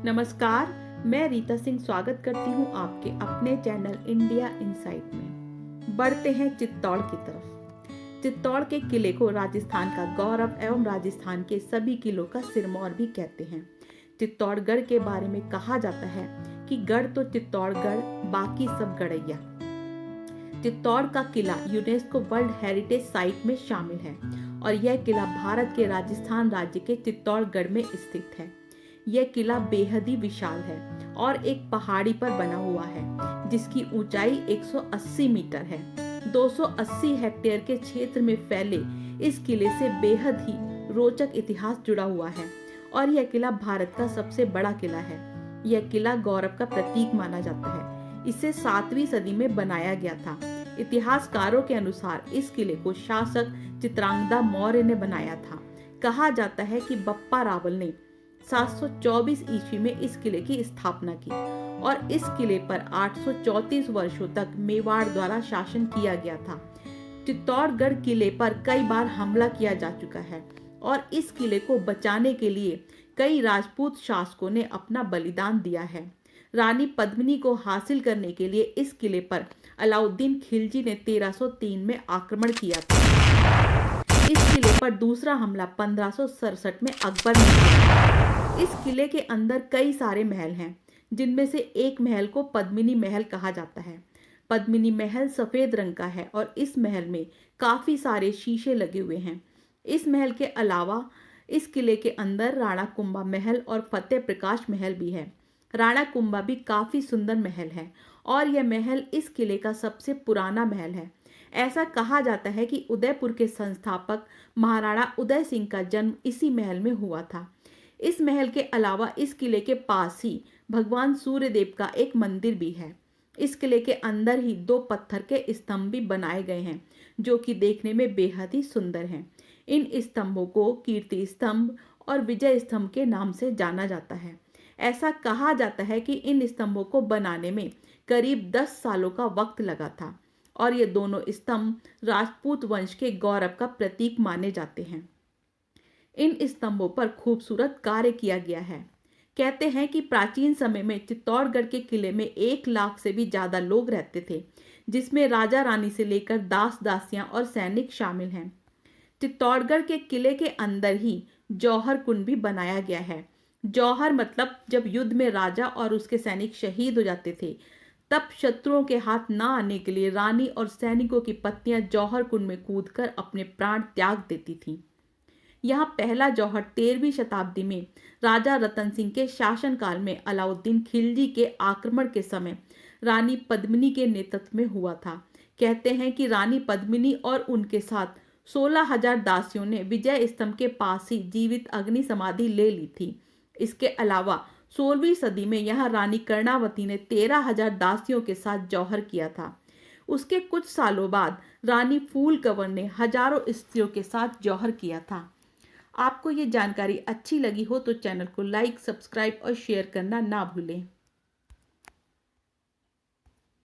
नमस्कार, मैं रीता सिंह स्वागत करती हूँ आपके अपने चैनल इंडिया इनसाइट में। बढ़ते हैं चित्तौड़ की तरफ। चित्तौड़ के किले को राजस्थान का गौरव एवं राजस्थान के सभी किलों का सिरमौर भी कहते हैं। चित्तौड़गढ़ के बारे में कहा जाता है कि गढ़ तो चित्तौड़गढ़, बाकी सब गढ़ैया। चित्तौड़ का किला यूनेस्को वर्ल्ड हेरिटेज साइट में शामिल है और यह किला भारत के राजस्थान राज्य के चित्तौड़गढ़ में स्थित है। यह किला बेहद ही विशाल है और एक पहाड़ी पर बना हुआ है जिसकी ऊंचाई 180 मीटर है। 280 हेक्टेयर के क्षेत्र में फैले इस किले से बेहद ही रोचक इतिहास जुड़ा हुआ है और यह किला भारत का सबसे बड़ा किला है। यह किला गौरव का प्रतीक माना जाता है। इसे 7वीं सदी में बनाया गया था। इतिहासकारों के अनुसार इस किले को शासक चित्रांगदा मौर्य ने बनाया था। कहा जाता है कि बप्पा रावल ने 724 ईस्वी में इस किले की स्थापना की और इस किले पर 834 वर्षों तक मेवाड़ द्वारा शासन किया गया था। चित्तौड़गढ़ किले पर कई बार हमला किया जा चुका है और इस किले को बचाने के लिए कई राजपूत शासकों ने अपना बलिदान दिया है। रानी पद्मिनी को हासिल करने के लिए इस किले पर अलाउद्दीन खिलजी ने 1303 में आक्रमण किया था। इस किले पर दूसरा हमला 1567 में अकबर ने किया। इस किले के अंदर कई सारे महल हैं, जिनमें से एक महल को पद्मिनी महल कहा जाता है। पद्मिनी महल सफेद रंग का है और इस महल में काफी सारे शीशे लगे हुए हैं। इस महल के अलावा इस किले के अंदर राणा कुंभा महल और फतेह प्रकाश महल भी है। राणा कुंभा भी काफी सुंदर महल है और यह महल इस किले का सबसे पुराना महल है। ऐसा कहा जाता है कि उदयपुर के संस्थापक महाराणा उदय सिंह का जन्म इसी महल में हुआ था। इस महल के अलावा इस किले के पास ही भगवान सूर्यदेव का एक मंदिर भी है। इस किले के अंदर ही 2 पत्थर के स्तंभ भी बनाए गए हैं जो कि देखने में बेहद ही सुंदर हैं। इन स्तंभों को कीर्ति स्तंभ और विजय स्तंभ के नाम से जाना जाता है। ऐसा कहा जाता है कि इन स्तंभों को बनाने में करीब 10 सालों का वक्त लगा था और ये दोनों स्तंभ राजपूत वंश के गौरव का प्रतीक माने जाते हैं। इन स्तंभों पर खूबसूरत कार्य किया गया है। कहते हैं कि प्राचीन समय में चित्तौड़गढ़ के किले में 1 लाख से भी ज्यादा लोग रहते थे, जिसमें राजा रानी से लेकर दास दासियां और सैनिक शामिल हैं। चित्तौड़गढ़ के किले के अंदर ही जौहर कुंड भी बनाया गया है। जौहर मतलब जब युद्ध में राजा और उसके सैनिक शहीद हो जाते थे, तब शत्रुओं के हाथ ना आने के लिए रानी और सैनिकों की पत्नियां जौहर कुंड में कूदकर अपने प्राण त्याग देती थीं। यहाँ पहला जौहर 13वीं शताब्दी में राजा रतन सिंह के शासनकाल में अलाउद्दीन खिलजी के आक्रमण के समय रानी पद्मिनी के नेतृत्व में हुआ था। कहते हैं कि रानी पद्मिनी और उनके साथ 16,000 दासियों ने विजय स्तंभ के पास ही जीवित अग्नि समाधि ले ली थी। इसके अलावा 16वीं सदी में यहाँ रानी कर्णावती ने 13,000 दासियों के साथ जौहर किया था। उसके कुछ सालों बाद रानी फूल कंवर ने हजारों स्त्रियों के साथ जौहर किया था। आपको ये जानकारी अच्छी लगी हो तो चैनल को लाइक, सब्सक्राइब और शेयर करना ना भूलें।